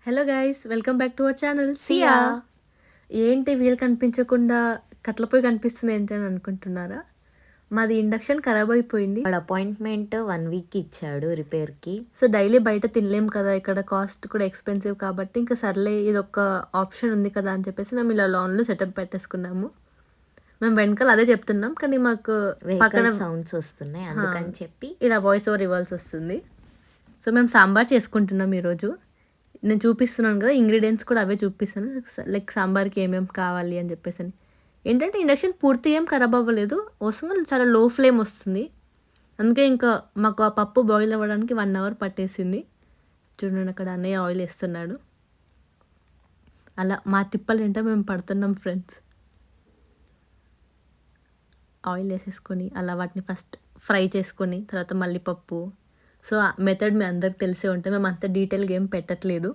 Hello guys, welcome back to our channel Siya. ఏంటి వీలు కనిపించకుండా కట్ల పొయ్యి కనిపిస్తుంది ఏంటి అని అనుకుంటున్నారా? మాది ఇండక్షన్ ఖరాబ్ అయిపోయింది. వాడు అపాయింట్మెంట్ 1 వీక్ ఇచ్చాడు రిపేర్కి. సో డైలీ బయట తినలేం కదా, ఇక్కడ కాస్ట్ కూడా ఎక్స్పెన్సివ్ కాబట్టి ఇంకా సర్లే ఇది ఒక ఆప్షన్ ఉంది కదా అని చెప్పేసి మేము ఇలా లాన్లో సెటప్ పెట్టేసుకున్నాము. మేము వెనకాల అదే చెప్తున్నాం కానీ మాకు పక్కన సౌండ్స్ వస్తున్నాయి, అందుకని చెప్పి ఇలా వాయిస్ ఓవర్ ఇవ్వాల్సి వస్తుంది. సో మేము సాంబార్ చేసుకుంటున్నాం ఈరోజు. నేను చూపిస్తున్నాను కదా, ఇంగ్రీడియంట్స్ కూడా అవే చూపిస్తాను, లైక్ సాంబార్కి ఏమేమి కావాలి అని చెప్పేసి. ఏంటంటే ఇండక్షన్ పూర్తి ఏం ఖరాబ్ అవ్వలేదు, వస్తుంది చాలా లో ఫ్లేమ్ వస్తుంది. అందుకే ఇంకా మాకు ఆ పప్పు బాయిల్ అవ్వడానికి 1 అవర్ పట్టేసింది. చూడండి అక్కడ అన్నయ్య ఆయిల్ వేస్తున్నాడు. అలా మా తిప్పలు ఏంటో మేము పడుతున్నాం ఫ్రెండ్స్. ఆయిల్ వేసేసుకొని అలా వాటిని ఫస్ట్ ఫ్రై చేసుకొని తర్వాత మళ్ళీ పప్పు. సో ఆ మెథడ్ మీ అందరికి తెలిసే ఉంటే మేము అంత డీటెయిల్గా ఏం పెట్టట్లేదు,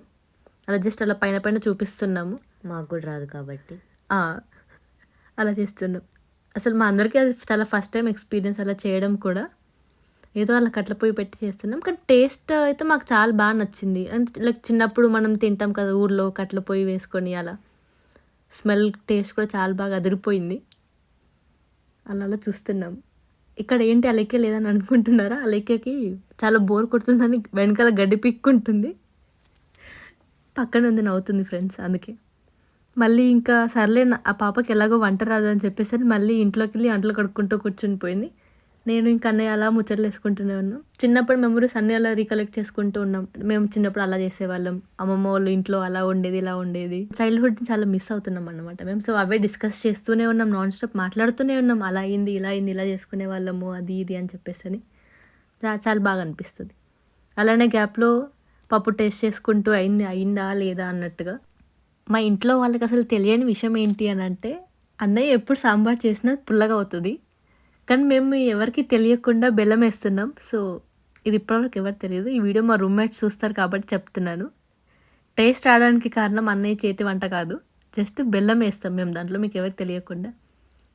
అలా జస్ట్ అలా పైన పైన చూపిస్తున్నాము. మాకు కూడా రాదు కాబట్టి అలా చేస్తున్నాం. అసలు మా అందరికీ అది చాలా ఫస్ట్ టైం ఎక్స్పీరియన్స్ అలా చేయడం కూడా. ఏదో అలా కట్ల పొయ్యి పెట్టి చేస్తున్నాం కానీ టేస్ట్ అయితే మాకు చాలా బాగా నచ్చింది. అంటే లైక్ చిన్నప్పుడు మనం తింటాం కదా ఊర్లో కట్ల పొయ్యి వేసుకొని, అలా స్మెల్ టేస్ట్ కూడా చాలా బాగా అదిరిపోయింది. అలా అలా చూస్తున్నాం. ఇక్కడ ఏంటి అలెక్కే లేదని అనుకుంటున్నారా? అలెక్కకి చాలా బోర్ కొడుతుందని వెనకాల గడ్డి పిక్కుంటుంది, పక్కన ఉంది నవ్వుతుంది ఫ్రెండ్స్. అందుకే మళ్ళీ ఇంకా సర్లే ఆ పాపకి ఎలాగో వంట రాదు అని చెప్పేసరి మళ్ళీ ఇంట్లోకి వెళ్ళి అంట్లు కడుక్కుంటూ కూర్చుని పోయింది. నేను ఇంకా అన్నయ్య అలా ముచ్చట్లు వేసుకుంటూనే ఉన్నాం. చిన్నప్పుడు మెమరీస్ అన్నీ అలా రీకలెక్ట్ చేసుకుంటూ ఉన్నాం. మేము చిన్నప్పుడు అలా చేసేవాళ్ళం, అమ్మమ్మ వాళ్ళు ఇంట్లో అలా ఉండేది ఇలా ఉండేది. చైల్డ్హుడ్ చాలా మిస్ అవుతున్నాం అన్నమాట మేము. సో అవే డిస్కస్ చేస్తూనే ఉన్నాం, నాన్ స్టాప్ మాట్లాడుతూనే ఉన్నాం. అలా అయింది ఇలా అయింది, ఇలా చేసుకునే వాళ్ళము అది ఇది అని చెప్పేసి చాలా బాగా అనిపిస్తుంది. అలానే గ్యాప్లో పప్పు టేస్ట్ చేసుకుంటూ అయిందా లేదా అన్నట్టుగా. మా ఇంట్లో వాళ్ళకి అసలు తెలియని విషయం ఏంటి అని అంటే, అన్నయ్య ఎప్పుడు సాంబార్ చేసినా పుల్లగా అవుతుంది, కానీ మేము ఎవరికి తెలియకుండా బెల్లం వేస్తున్నాం. సో ఇది ఇప్పటివరకు ఎవరు తెలియదు. ఈ వీడియో మా రూమ్మేట్స్ చూస్తారు కాబట్టి చెప్తున్నాను. టేస్ట్ రావడానికి కారణం అన్నయ్య చేతి వంట కాదు, జస్ట్ బెల్లం వేస్తాం మేము దాంట్లో, మీకు ఎవరికి తెలియకుండా.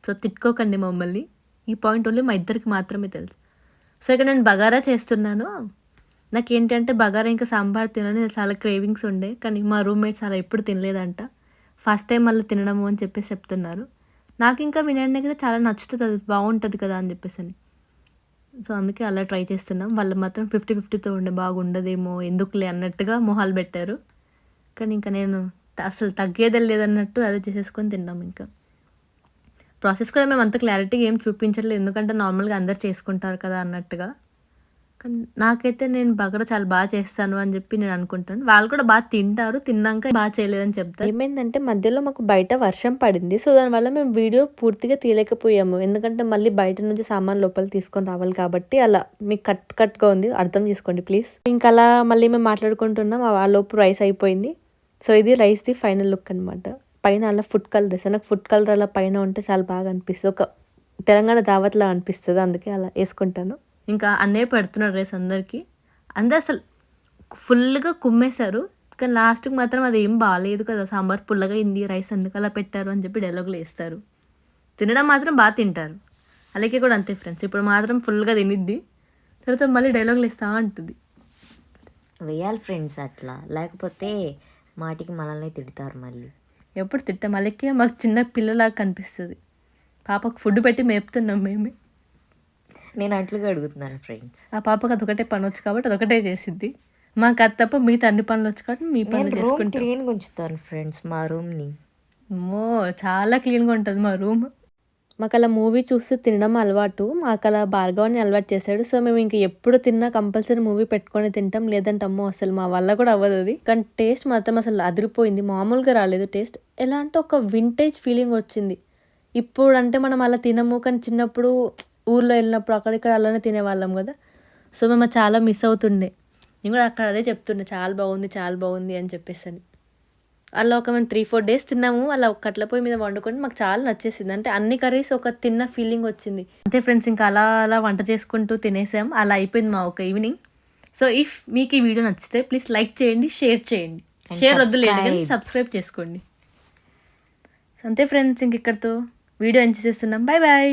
సో తిట్టుకోకండి మమ్మల్ని, ఈ పాయింట్ ఓన్లీ మా ఇద్దరికి మాత్రమే తెలుసు. సో ఇక నేను బగారా చేస్తున్నాను. నాకు ఏంటంటే బగారా ఇంకా సాంబార్ తినని చాలా క్రేవింగ్స్ ఉండే, కానీ మా రూమ్మేట్స్ అలా ఎప్పుడు తినలేదంట, ఫస్ట్ టైం మళ్ళీ తినడము అని చెప్పేసి చెప్తున్నారు. నాకు ఇంకా వినడానికి అయితే చాలా నచ్చుతుంది, అది బాగుంటుంది కదా అని చెప్పేసి. సో అందుకే అలా ట్రై చేస్తున్నాం. వాళ్ళు మాత్రం 50-50తో ఉండే, బాగుండదేమో ఎందుకులే అన్నట్టుగా మొహాలు పెట్టారు. కానీ ఇంకా నేను అసలు తగ్గేదే లేదన్నట్టు అదే చేసేసుకొని తిన్నాం. ఇంకా ప్రాసెస్ కూడా మేము అంత క్లారిటీగా ఏం చూపించట్లేదు, ఎందుకంటే నార్మల్గా అందరు చేసుకుంటారు కదా అన్నట్టుగా. కానీ నాకైతే నేను బగారా చాలా బాగా చేస్తాను అని చెప్పి నేను అనుకుంటాను. వాళ్ళు కూడా బాగా తింటారు, తిన్నాక బాగా చేయలేదని చెప్తారు. ఏమైందంటే మధ్యలో మాకు బయట వర్షం పడింది, సో దానివల్ల మేము వీడియో పూర్తిగా తీయలేకపోయాము. ఎందుకంటే మళ్ళీ బయట నుంచి సామాన్ లోపల తీసుకొని రావాలి కాబట్టి అలా మీకు కట్గా ఉంది, అర్థం చేసుకోండి ప్లీజ్. ఇంకా అలా మళ్ళీ మేము మాట్లాడుకుంటున్నాం, ఆ లోపు రైస్ అయిపోయింది. సో ఇది రైస్ది ఫైనల్ లుక్ అనమాట. పైన అలా ఫుడ్ కలర్ వేస్తాను, నాకు ఫుడ్ కలర్ అలా పైన ఉంటే చాలా బాగా అనిపిస్తుంది, ఒక తెలంగాణ దావత్లా అనిపిస్తుంది, అందుకే అలా వేసుకుంటాను. ఇంకా అన్నయ్య పెడుతున్నాడు రైస్ అందరికీ. అందరు అసలు ఫుల్గా కుమ్మేశారు, కానీ లాస్ట్కి మాత్రం అది ఏం బాగాలేదు కదా, సాంబార్ పుల్లగా అయింది, రైస్ ఎందుకు అలా పెట్టారు అని చెప్పి డైలాగులు వేస్తారు. తినడం మాత్రం బాగా తింటారు. అలాగే కూడా అంతే ఫ్రెండ్స్, ఇప్పుడు మాత్రం ఫుల్గా తినిద్ది, తర్వాత మళ్ళీ డైలాగులు వేస్తా ఉంటుంది. వేయాలి ఫ్రెండ్స్ అట్లా, లేకపోతే మాటికి మనల్ని తిడతారు మళ్ళీ. ఎప్పుడు తిట్టాం, అలాగే మాకు చిన్న పిల్లలాగా కనిపిస్తుంది. పాపకు ఫుడ్ పెట్టి మేపుతున్నాం మేమే. నేను అట్లుగా అడుగుతున్నాను ఫ్రెండ్స్. ఆ పాపకు అదొకటే పని వచ్చు కాబట్టి అదొకటే చేసిద్ది, మాకు అది తప్ప మిగతా అన్ని పనులు వచ్చు కాబట్టి మీ పనులు చేసుకుంటాం. క్లీన్గా ఉంచుతాను ఫ్రెండ్స్ మా రూమ్ని. చాలా క్లీన్గా ఉంటుంది మా రూమ్. మాకు అలా మూవీ చూస్తూ తినడం అలవాటు, మాకు అలా భార్గవాన్ని అలవాటు చేశాడు. సో మేము ఇంక ఎప్పుడు తిన్నా కంపల్సరీ మూవీ పెట్టుకొని తింటాం, లేదంటే అమ్మో అసలు మా వల్ల కూడా అవ్వదు అది. కానీ టేస్ట్ మాత్రం అసలు అదిరిపోయింది, మామూలుగా రాలేదు టేస్ట్. ఎలా అంటే ఒక వింటేజ్ ఫీలింగ్ వచ్చింది. ఇప్పుడు అంటే మనం అలా తినము, కానీ చిన్నప్పుడు ఊర్లో వెళ్ళినప్పుడు అక్కడిక్కడ అలానే తినేవాళ్ళం కదా. సో మేము చాలా మిస్ అవుతుండే. నేను కూడా అక్కడ అదే చెప్తుండే, చాలా బాగుంది అని చెప్పేసి. అలా ఒక మేము 3-4 days తిన్నాము, అలా కట్ల పొయ్యి మీద వండుకొని మాకు చాలా నచ్చేసింది. అంటే అన్ని కర్రీస్ ఒక తిన్న ఫీలింగ్ వచ్చింది. అంతే ఫ్రెండ్స్, ఇంకా అలా అలా వంట చేసుకుంటూ తినేసాం, అలా అయిపోయింది మా ఒక ఈవినింగ్. సో ఇఫ్ మీకు ఈ వీడియో నచ్చితే ప్లీజ్ లైక్ చేయండి, షేర్ చేయండి. షేర్ వద్దులేదు కానీ సబ్స్క్రైబ్ చేసుకోండి. అంతే ఫ్రెండ్స్, ఇంక ఇక్కడితో వీడియో ఎంజాయ్ చేస్తున్నాం. Bye bye.